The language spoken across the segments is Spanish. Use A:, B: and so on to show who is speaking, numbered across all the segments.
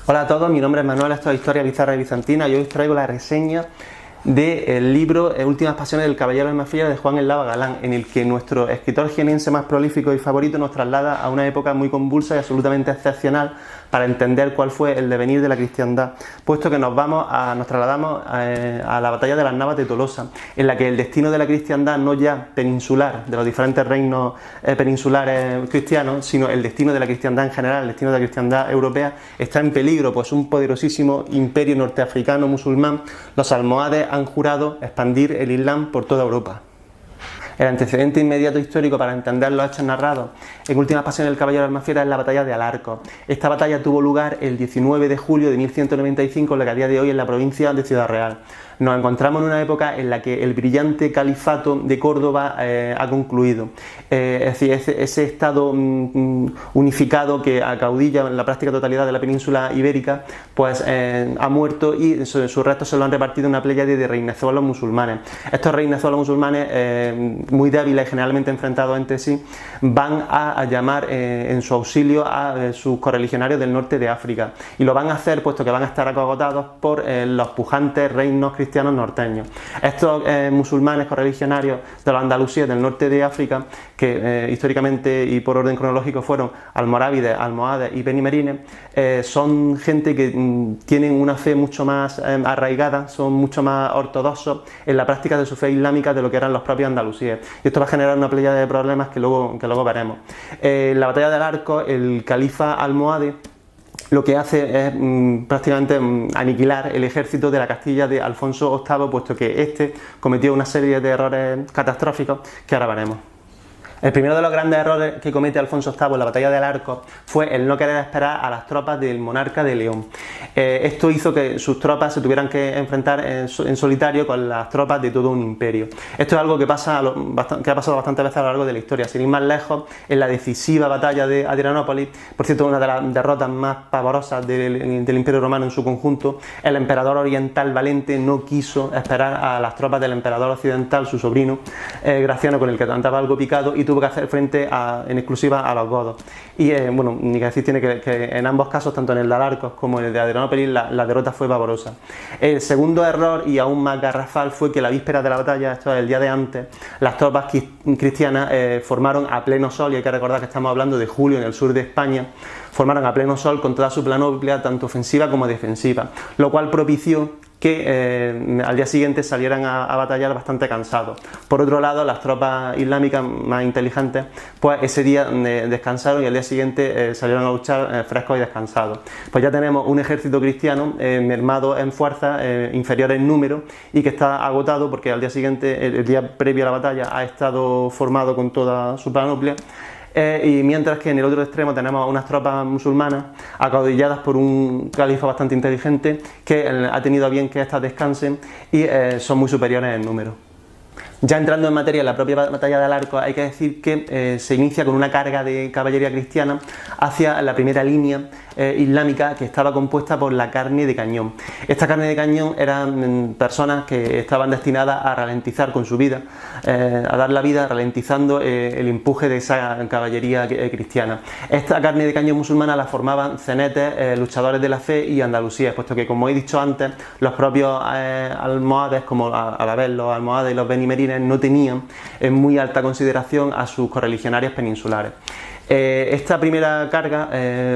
A: Hola a todos, mi nombre es Manuel, esto es Historia Bizarra y Bizantina y hoy os traigo la reseña del libro Últimas Pasiones del Caballero de Almafía de Juan Eslava Galán, en el que nuestro escritor jienense más prolífico y favorito nos traslada a una época muy convulsa y absolutamente excepcional para entender cuál fue el devenir de la cristiandad, puesto que nos trasladamos a la batalla de las Navas de Tolosa, en la que el destino de la cristiandad, no ya peninsular, de los diferentes reinos peninsulares cristianos, sino el destino de la cristiandad en general, el destino de la cristiandad europea, está en peligro, pues un poderosísimo imperio norteafricano musulmán, los almohades, han jurado expandir el Islam por toda Europa. El antecedente inmediato histórico para entender los hechos narrados en Últimas Pasiones del Caballero de Almafiera es la batalla de Alarcos. Esta batalla tuvo lugar el 19 de julio de 1195, en la que a día de hoy en la provincia de Ciudad Real. Nos encontramos en una época en la que el brillante califato de Córdoba ha concluido. Es decir, ese estado unificado que acaudilla en la práctica totalidad de la península ibérica, pues ha muerto y sus restos se lo han repartido una pléyade de reinezuelos musulmanes. Estos reinezuelos musulmanes, muy débiles y generalmente enfrentados entre sí, van a llamar en su auxilio a sus correligionarios del norte de África, y lo van a hacer puesto que van a estar acogotados por los pujantes reinos cristianos norteños. Estos musulmanes correligionarios de los andalusíes del norte de África, que históricamente y por orden cronológico fueron almorávides, almohades y benimerines, son gente que tienen una fe mucho más arraigada, son mucho más ortodoxos en la práctica de su fe islámica de lo que eran los propios andalusíes, y esto va a generar una playa de problemas que luego veremos. En la batalla del Arco, el califa almohade lo que hace es prácticamente aniquilar el ejército de la Castilla de Alfonso VIII, puesto que este cometió una serie de errores catastróficos que ahora veremos. El primero de los grandes errores que comete Alfonso VIII en la batalla del Arco fue el no querer esperar a las tropas del monarca de León. Esto hizo que sus tropas se tuvieran que enfrentar en solitario con las tropas de todo un imperio. Esto es algo que ha pasado bastantes veces a lo largo de la historia. Sin ir más lejos, en la decisiva batalla de Adrianópolis, por cierto, una de las derrotas más pavorosas del Imperio Romano en su conjunto, el emperador oriental Valente no quiso esperar a las tropas del emperador occidental, su sobrino Graciano, con el que andaba algo picado, y tuvo que hacer frente en exclusiva a los godos. Y bueno, ni que decir tiene que en ambos casos, tanto en el de Alarcos como en el de Adrianópolis, la derrota fue pavorosa. El segundo error, y aún más garrafal, fue que la víspera de la batalla, esto es el día de antes, las tropas cristianas formaron a pleno sol, y hay que recordar que estamos hablando de julio en el sur de España, formaron a pleno sol con toda su panoplia, tanto ofensiva como defensiva, lo cual propició que al día siguiente salieran a batallar bastante cansados. Por otro lado, las tropas islámicas más inteligentes, pues ese día descansaron y al día siguiente salieron a luchar frescos y descansados. Pues ya tenemos un ejército cristiano mermado en fuerza, inferior en número, y que está agotado porque al día siguiente, el día previo a la batalla, ha estado formado con toda su panoplia. Y mientras que en el otro extremo tenemos unas tropas musulmanas acaudilladas por un califa bastante inteligente que ha tenido a bien que éstas descansen y son muy superiores en número. Ya entrando en materia, en la propia batalla del Arco, hay que decir que se inicia con una carga de caballería cristiana hacia la primera línea islámica, que estaba compuesta por la carne de cañón. Esta carne de cañón eran personas que estaban destinadas a ralentizar con su vida, a dar la vida ralentizando el empuje de esa caballería cristiana. Esta carne de cañón musulmana la formaban cenetes, luchadores de la fe y andalusíes, puesto que, como he dicho antes, los propios almohades, como a la vez los almohades y los benimerines, no tenían en muy alta consideración a sus correligionarios peninsulares. Esta primera carga,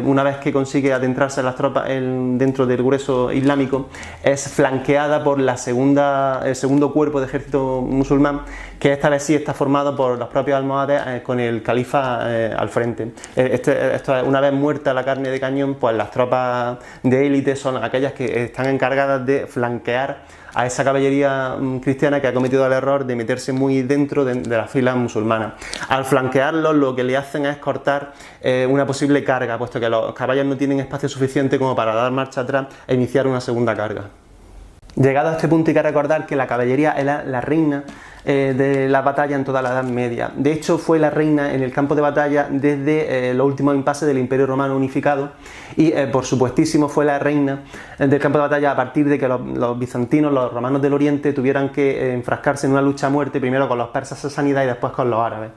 A: una vez que consigue adentrarse en las tropas dentro del grueso islámico, es flanqueada por el segundo cuerpo de ejército musulmán, que esta vez sí está formado por los propios almohades con el califa al frente. Esto es, una vez muerta la carne de cañón, pues las tropas de élite son aquellas que están encargadas de flanquear a esa caballería cristiana que ha cometido el error de meterse muy dentro de las filas musulmanas. Al flanquearlos, lo que le hacen es cortar una posible carga, puesto que los caballos no tienen espacio suficiente como para dar marcha atrás e iniciar una segunda carga. Llegado a este punto, hay que recordar que la caballería era la reina de la batalla en toda la Edad Media. De hecho, fue la reina en el campo de batalla desde los últimos impases del Imperio Romano unificado y, por supuestísimo, fue la reina del campo de batalla a partir de que los bizantinos, los romanos del Oriente, tuvieran que enfrascarse en una lucha a muerte, primero con los persas sasánidas y después con los árabes.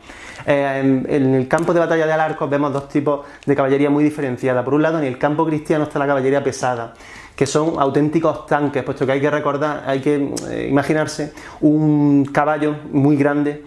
A: En el campo de batalla de Alarcos vemos dos tipos de caballería muy diferenciada. Por un lado, en el campo cristiano está la caballería pesada, que son auténticos tanques, puesto que hay que recordar, hay que imaginarse un caballo muy grande,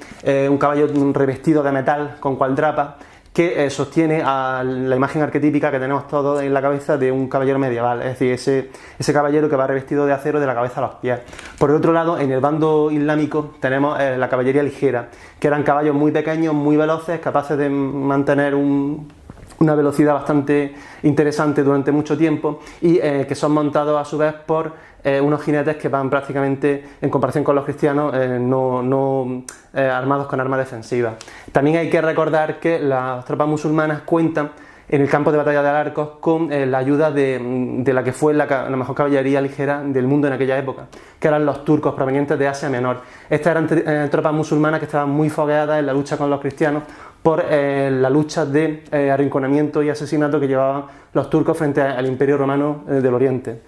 A: un caballo revestido de metal con cualdrapa, que sostiene a la imagen arquetípica que tenemos todos en la cabeza de un caballero medieval, es decir, ese caballero que va revestido de acero de la cabeza a los pies. Por el otro lado, en el bando islámico tenemos la caballería ligera, que eran caballos muy pequeños, muy veloces, capaces de mantener una velocidad bastante interesante durante mucho tiempo y que son montados a su vez por unos jinetes que van prácticamente, en comparación con los cristianos, no armados con armas defensivas. También hay que recordar que las tropas musulmanas cuentan en el campo de batalla de Alarcos con la ayuda de la que fue la mejor caballería ligera del mundo en aquella época, que eran los turcos provenientes de Asia Menor. Estas eran tropas musulmanas que estaban muy fogueadas en la lucha con los cristianos por la lucha de arrinconamiento y asesinato que llevaban los turcos frente al Imperio Romano del Oriente.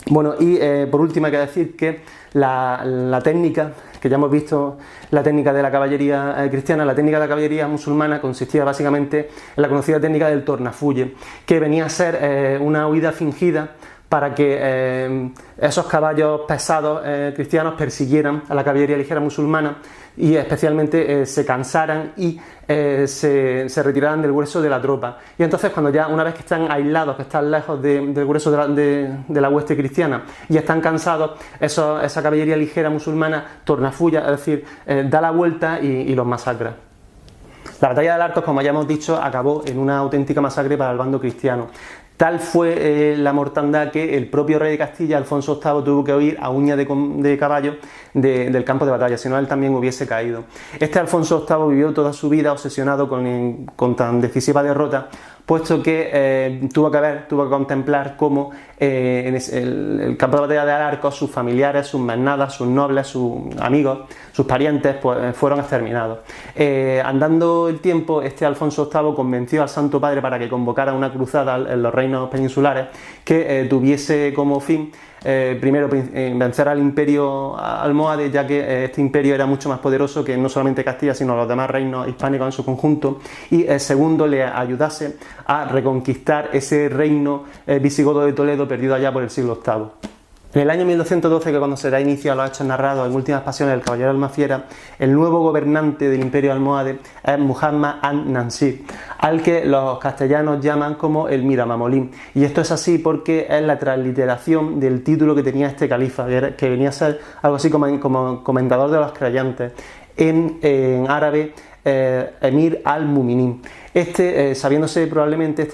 A: Bueno, y por último hay que decir que la técnica, que ya hemos visto la técnica de la caballería cristiana, la técnica de la caballería musulmana consistía básicamente en la conocida técnica del tornafulle, que venía a ser una huida fingida para que esos caballos pesados cristianos persiguieran a la caballería ligera musulmana y especialmente se cansaran y se retiraran del grueso de la tropa. Y entonces cuando ya una vez que están aislados, que están lejos del grueso de la hueste cristiana y están cansados, esa caballería ligera musulmana tornafulla, es decir, da la vuelta y los masacra. La batalla de Alarcos, como ya hemos dicho, acabó en una auténtica masacre para el bando cristiano. Tal fue la mortandad que el propio rey de Castilla, Alfonso VIII, tuvo que huir a uña de caballo del campo de batalla, si no él también hubiese caído. Este Alfonso VIII vivió toda su vida obsesionado con tan decisiva derrota, puesto que tuvo que contemplar cómo en el campo de batalla de Alarcos sus familiares, sus mernadas, sus nobles, sus amigos, sus parientes pues, fueron exterminados. Andando el tiempo, este Alfonso VIII convenció al Santo Padre para que convocara una cruzada en los reinos peninsulares que tuviese como fin primero vencer al imperio almohade, ya que este imperio era mucho más poderoso que no solamente Castilla sino los demás reinos hispánicos en su conjunto, y segundo le ayudase a reconquistar ese reino visigodo de Toledo perdido allá por el siglo VIII. En el año 1212, que cuando se da inicio a los hechos narrados en Últimas Pasiones del Caballero Almafiera, el nuevo gobernante del Imperio Almohade es Muhammad an-Nasir, al que los castellanos llaman como el Miramamolín. Y esto es así porque es la transliteración del título que tenía este califa, que venía a ser algo así como comendador de los creyentes, en árabe Emir al-Muminin. Sabiéndose probablemente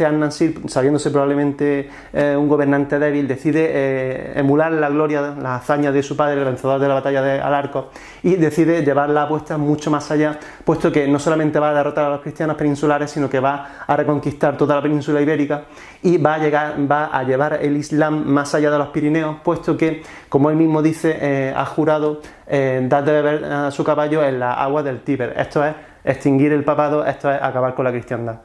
A: un gobernante débil, decide emular la gloria, las hazañas de su padre, el vencedor de la batalla de Alarcos, y decide llevar la apuesta mucho más allá, puesto que no solamente va a derrotar a los cristianos peninsulares, sino que va a reconquistar toda la península ibérica y va a llevar el Islam más allá de los Pirineos, puesto que, como él mismo dice, ha jurado dar de beber a su caballo en las aguas del Tíber. Esto es extinguir el papado, esto es acabar con la cristiandad.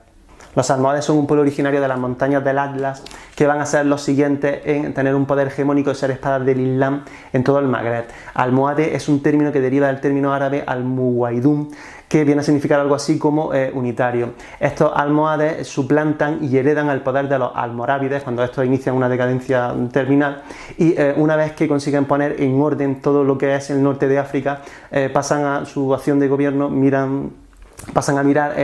A: Los almohades son un pueblo originario de las montañas del Atlas, que van a ser los siguientes en tener un poder hegemónico y ser espadas del Islam en todo el Magreb. Almohade es un término que deriva del término árabe al-Muwaidun, que viene a significar algo así como unitario. Estos almohades suplantan y heredan el poder de los almorávides cuando estos inician una decadencia terminal, y una vez que consiguen poner en orden todo lo que es el norte de África, pasan a su acción de gobierno, pasan a mirar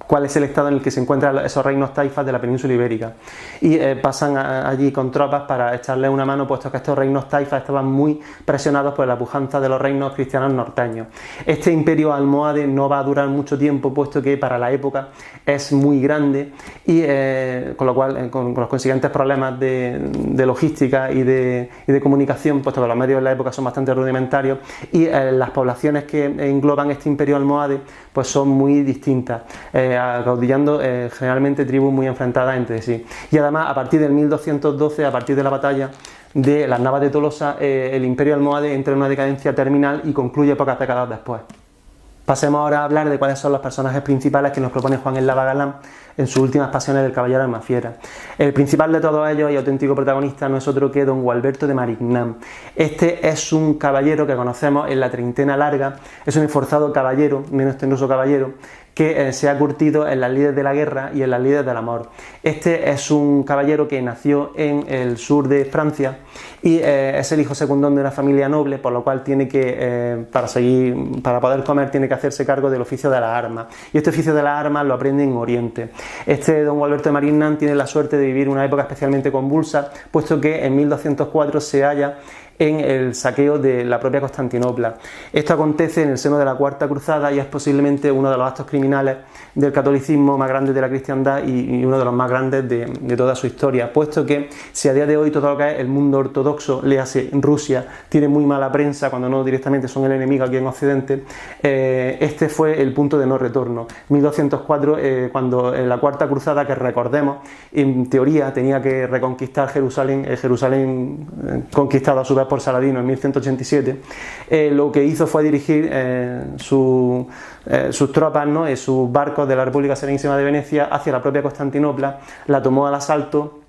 A: cuál es el estado en el que se encuentran esos reinos taifas de la península ibérica, y pasan allí con tropas para echarle una mano, puesto que estos reinos taifas estaban muy presionados por la pujanza de los reinos cristianos norteños. Este imperio almohade no va a durar mucho tiempo, puesto que para la época es muy grande, y con lo cual con los consiguientes problemas de logística y de comunicación, puesto que los medios de la época son bastante rudimentarios, y las poblaciones que engloban este imperio almohade pues son muy distintas. acaudillando generalmente tribus muy enfrentadas entre sí. Y además, a partir del 1212, a partir de la batalla de las Navas de Tolosa, el Imperio almohade entra en una decadencia terminal y concluye pocas décadas después. Pasemos ahora a hablar de cuáles son los personajes principales que nos propone Juan el Lava Galán en sus últimas pasiones del Caballero Almafiera. El principal de todos ellos y auténtico protagonista no es otro que don Gualberto de Marignán. Este es un caballero que conocemos en la treintena larga, es un esforzado caballero, menos tenuoso caballero, que se ha curtido en las lides de la guerra y en las lides del amor. Este es un caballero que nació en el sur de Francia y es el hijo secundón de una familia noble, por lo cual tiene que, para poder comer, tiene que hacerse cargo del oficio de las armas. Y este oficio de las armas lo aprende en Oriente. Este don Gualberto de Marignán tiene la suerte de vivir una época especialmente convulsa, puesto que en 1204 se halla en el saqueo de la propia Constantinopla. Esto acontece en el seno de la Cuarta Cruzada y es posiblemente uno de los actos criminales del catolicismo más grandes de la cristiandad y uno de los más grandes de toda su historia, puesto que si a día de hoy todo lo que es el mundo ortodoxo, léase Rusia, tiene muy mala prensa, cuando no directamente son el enemigo aquí en Occidente, este fue el punto de no retorno. 1204, cuando en la Cuarta Cruzada, que recordemos, en teoría tenía que reconquistar Jerusalén, conquistado a su vez por Saladino en 1187, lo que hizo fue dirigir sus tropas, ¿no?, y sus barcos de la República Serenísima de Venecia hacia la propia Constantinopla, la tomó al asalto,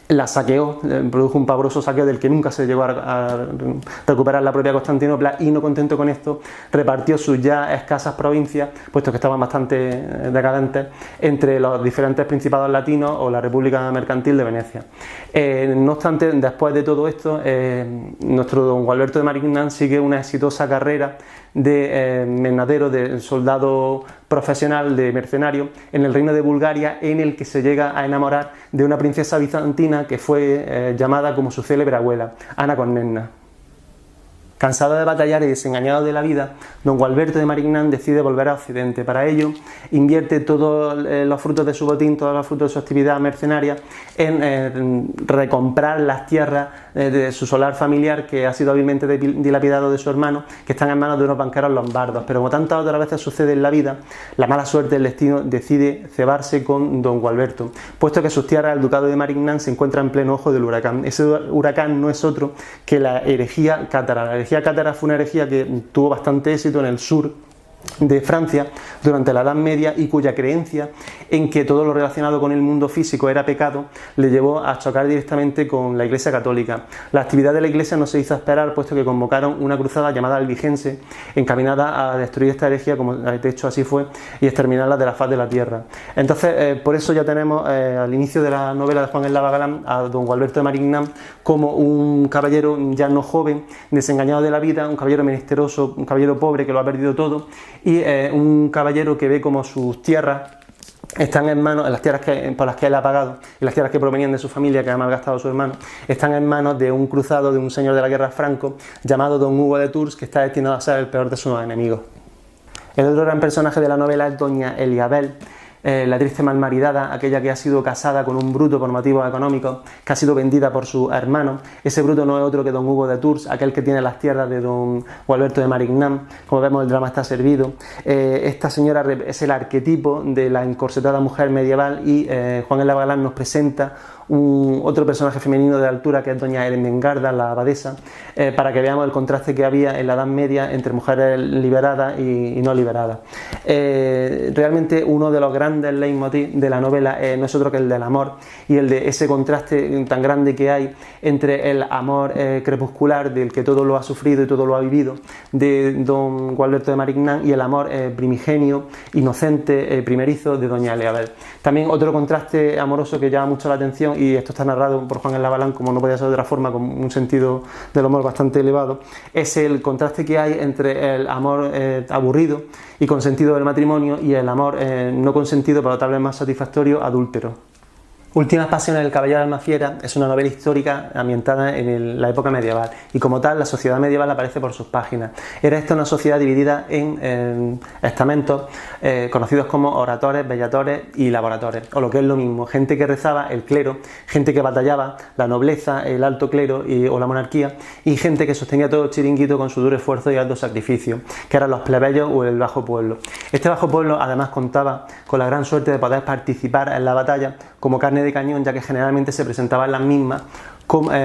A: la saqueó, produjo un pavoroso saqueo del que nunca se llegó a recuperar la propia Constantinopla, y no contento con esto, repartió sus ya escasas provincias, puesto que estaban bastante decadentes, entre los diferentes principados latinos o la República Mercantil de Venecia. No obstante, después de todo esto, nuestro don Gualberto de Marignán sigue una exitosa carrera de menadero, de soldado profesional, de mercenario, en el reino de Bulgaria, en el que se llega a enamorar de una princesa bizantina que fue llamada como su célebre abuela, Ana Comnena. Cansado de batallar y desengañado de la vida, don Gualberto de Marignán decide volver a Occidente. Para ello, invierte todos los frutos de su botín, todos los frutos de su actividad mercenaria, en recomprar las tierras de su solar familiar, que ha sido hábilmente dilapidado de su hermano, que están en manos de unos banqueros lombardos. Pero como tantas otras veces sucede en la vida, la mala suerte del destino decide cebarse con don Gualberto, puesto que sus tierras, el ducado de Marignán, se encuentra en pleno ojo del huracán. Ese huracán no es otro que la herejía cátara. La herejía cátara fue una herejía que tuvo bastante éxito en el sur de Francia durante la Edad Media, y cuya creencia en que todo lo relacionado con el mundo físico era pecado le llevó a chocar directamente con la Iglesia Católica. La actividad de la Iglesia no se hizo esperar, puesto que convocaron una cruzada llamada albigense, encaminada a destruir esta herejía, como de hecho así fue, y exterminarla de la faz de la tierra. Entonces, por eso ya tenemos al inicio de la novela de Juan el Lava Galán a don Gualberto de Marignán como un caballero ya no joven, desengañado de la vida, un caballero menesteroso, un caballero pobre que lo ha perdido todo, y un caballero que ve como sus tierras están en manos, las tierras por las que él ha pagado y las tierras que provenían de su familia, que ha malgastado su hermano, están en manos de un cruzado, de un señor de la guerra franco llamado don Hugo de Tours, que está destinado a ser el peor de sus enemigos. El otro gran personaje de la novela es doña Eliabel, la triste malmaridada, aquella que ha sido casada con un bruto por motivos económicos, que ha sido vendida por su hermano. Ese bruto no es otro que don Hugo de Tours, aquel que tiene las tierras de don Gualberto de Marignán. Como vemos, el drama está servido. Esta señora es el arquetipo de la encorsetada mujer medieval, y Juan el Lava Galán nos presenta otro personaje femenino de altura, que es doña Ermengarda, la abadesa, para que veamos el contraste que había en la Edad Media entre mujeres liberadas y no liberadas. Realmente uno de los grandes leitmotiv de la novela no es otro que el del amor, y el de ese contraste tan grande que hay entre el amor crepuscular, del que todo lo ha sufrido y todo lo ha vivido, de don Gualberto de Marignán, y el amor primigenio, inocente, primerizo, de doña Eliabel. También otro contraste amoroso que llama mucho la atención, y esto está narrado por Juan el Lava Galán, como no podía ser de otra forma, con un sentido del amor bastante elevado, es el contraste que hay entre el amor aburrido y consentido del matrimonio y el amor no consentido, pero tal vez más satisfactorio, adúltero. Últimas pasiones del caballero de Almafiera es una novela histórica ambientada en la época medieval y como tal la sociedad medieval aparece por sus páginas. Era esta una sociedad dividida en estamentos conocidos como oratores, bellatores y laboratores, o lo que es lo mismo, gente que rezaba, el clero, gente que batallaba, la nobleza, el alto clero o la monarquía, y gente que sostenía todo el chiringuito con su duro esfuerzo y alto sacrificio, que eran los plebeyos o el bajo pueblo. Este bajo pueblo además contaba con la gran suerte de poder participar en la batalla como carne de cañón, ya que generalmente se presentaban las mismas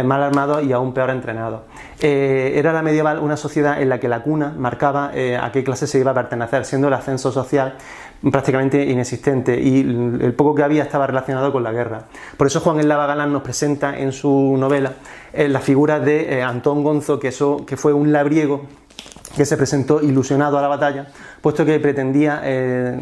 A: mal armados y aún peor entrenados. Era la medieval una sociedad en la que la cuna marcaba a qué clase se iba a pertenecer, siendo el ascenso social prácticamente inexistente y el poco que había estaba relacionado con la guerra. Por eso Juan Eslava Galán nos presenta en su novela la figura de Antón Gonzo, que fue un labriego que se presentó ilusionado a la batalla, puesto que pretendía,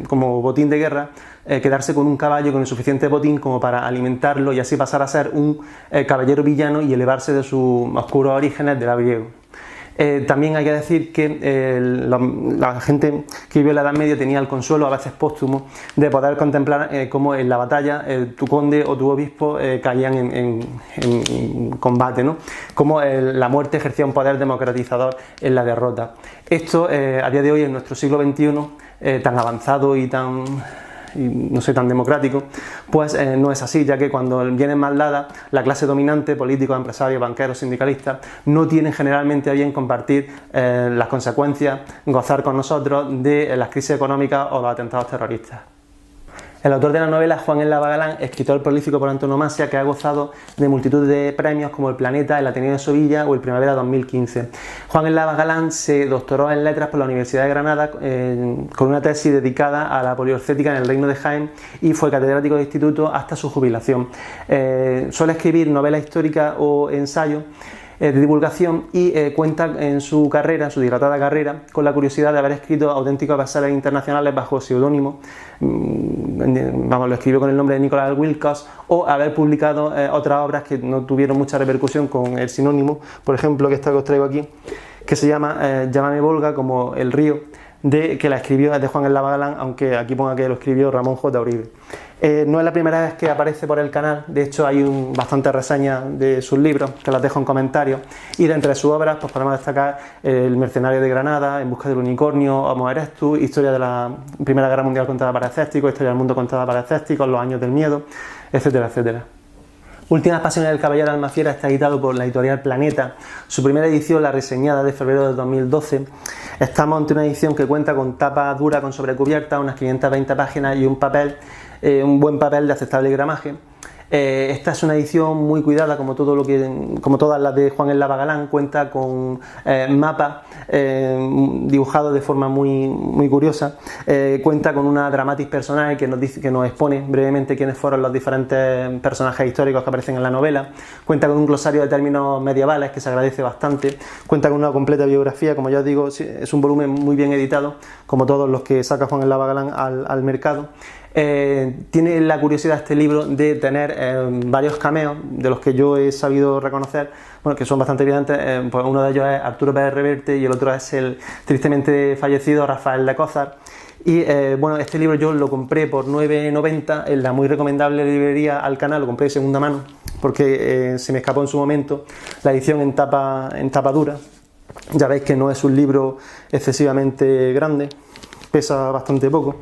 A: como botín de guerra, quedarse con un caballo con el suficiente botín como para alimentarlo y así pasar a ser un caballero villano y elevarse de sus oscuros orígenes de labriego. También hay que decir que la gente que vivió en la Edad Media tenía el consuelo, a veces póstumo, de poder contemplar cómo en la batalla tu conde o tu obispo caían en combate, ¿no? Cómo la muerte ejercía un poder democratizador en la derrota. Esto, a día de hoy, en nuestro siglo XXI, tan avanzado y tan democrático, pues no es así, ya que cuando vienen mal dadas, la clase dominante, políticos, empresarios, banqueros, sindicalistas, no tienen generalmente a bien compartir las consecuencias, gozar con nosotros de las crisis económicas o los atentados terroristas. El autor de la novela es Juan Eslava Galán, escritor prolífico por antonomasia, que ha gozado de multitud de premios como el Planeta, el Ateneo de Sevilla o el Primavera 2015. Juan Eslava Galán se doctoró en Letras por la Universidad de Granada con una tesis dedicada a la poliorcética en el Reino de Jaén y fue catedrático de instituto hasta su jubilación. Suele escribir novelas históricas o ensayos de divulgación y cuenta en su carrera, su dilatada carrera, con la curiosidad de haber escrito auténticos bestsellers internacionales bajo seudónimo, lo escribió con el nombre de Nicholas Wilcox, o haber publicado otras obras que no tuvieron mucha repercusión con el sinónimo, por ejemplo, que esta que os traigo aquí, que se llama Llámame Volga, como el río, que la escribió es de Juan Eslava Galán, aunque aquí ponga que lo escribió Ramón J. Uribe. No es la primera vez que aparece por el canal, de hecho hay bastantes reseñas de sus libros, que las dejo en comentarios, y de entre sus obras pues podemos destacar El mercenario de Granada, En busca del unicornio, Homo erectus, Historia de la Primera Guerra Mundial contada para escépticos, Historia del mundo contada para escépticos, Los años del miedo, etcétera, etcétera. Últimas pasiones del caballero de Almafiera está editado por la editorial Planeta. Su primera edición, la reseñada de febrero de 2012. Estamos ante una edición que cuenta con tapa dura con sobrecubierta, unas 520 páginas y un buen papel de aceptable gramaje. Esta es una edición muy cuidada, como todas las de Juan Eslava Galán. Cuenta con mapas dibujados de forma muy curiosa. Cuenta con una dramatis personae que nos expone brevemente quiénes fueron los diferentes personajes históricos que aparecen en la novela. Cuenta con un glosario de términos medievales que se agradece bastante. Cuenta con una completa biografía, como ya os digo, es un volumen muy bien editado, como todos los que saca Juan Eslava Galán al mercado. Tiene la curiosidad este libro de tener varios cameos, de los que yo he sabido reconocer, que son bastante evidentes. Pues uno de ellos es Arturo Pérez Reverte y el otro es el tristemente fallecido Rafael de Cózar. Y este libro yo lo compré por 9,90 en la muy recomendable librería Alcaná, lo compré de segunda mano porque se me escapó en su momento la edición en tapa dura. Ya veis que no es un libro excesivamente grande, pesa bastante poco.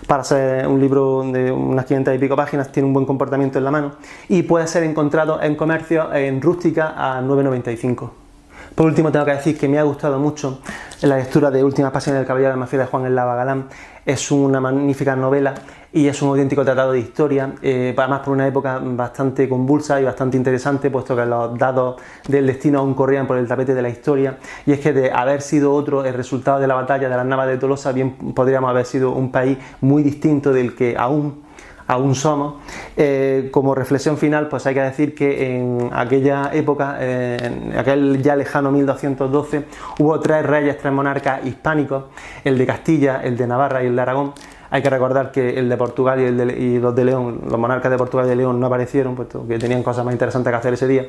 A: Para ser un libro de unas 500 y pico páginas, tiene un buen comportamiento en la mano y puede ser encontrado en comercio en rústica a 9,95. Por último, tengo que decir que me ha gustado mucho la lectura de Últimas pasiones del caballero de Almafiera de Juan Eslava Galán. Es una magnífica novela y es un auténtico tratado de historia, además por una época bastante convulsa y bastante interesante, puesto que los dados del destino aún corrían por el tapete de la historia, y es que de haber sido otro el resultado de la batalla de las Navas de Tolosa, bien podríamos haber sido un país muy distinto del que aún somos. Como reflexión final, pues hay que decir que en aquella época, en aquel ya lejano 1212, hubo tres reyes, tres monarcas hispánicos, el de Castilla, el de Navarra y el de Aragón. Hay que recordar que el de Portugal y los de León, los monarcas de Portugal y de León no aparecieron, puesto que tenían cosas más interesantes que hacer ese día.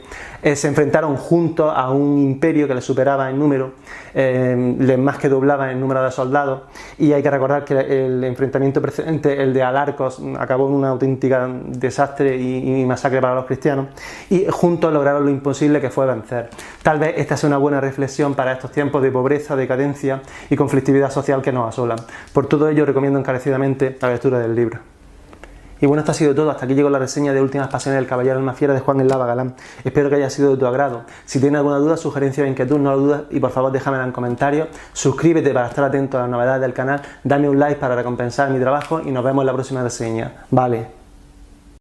A: Se enfrentaron juntos a un imperio que les superaba en número, les más que doblaba en número de soldados, y hay que recordar que el enfrentamiento precedente, el de Alarcos, acabó en una auténtica desastre y masacre para los cristianos, y juntos lograron lo imposible, que fue vencer. Tal vez esta sea una buena reflexión para estos tiempos de pobreza, decadencia y conflictividad social que nos asolan. Por todo ello recomiendo encarecidamente la lectura del libro. Y bueno, esto ha sido todo. Hasta aquí llegó la reseña de Últimas Pasiones del Caballero Alma Fiera de Juan el Lava Galán. Espero que haya sido de tu agrado. Si tienes alguna duda, sugerencia o inquietud, no lo dudes y por favor déjamela en comentarios. Suscríbete para estar atento a las novedades del canal, dame un like para recompensar mi trabajo y nos vemos en la próxima reseña. Vale.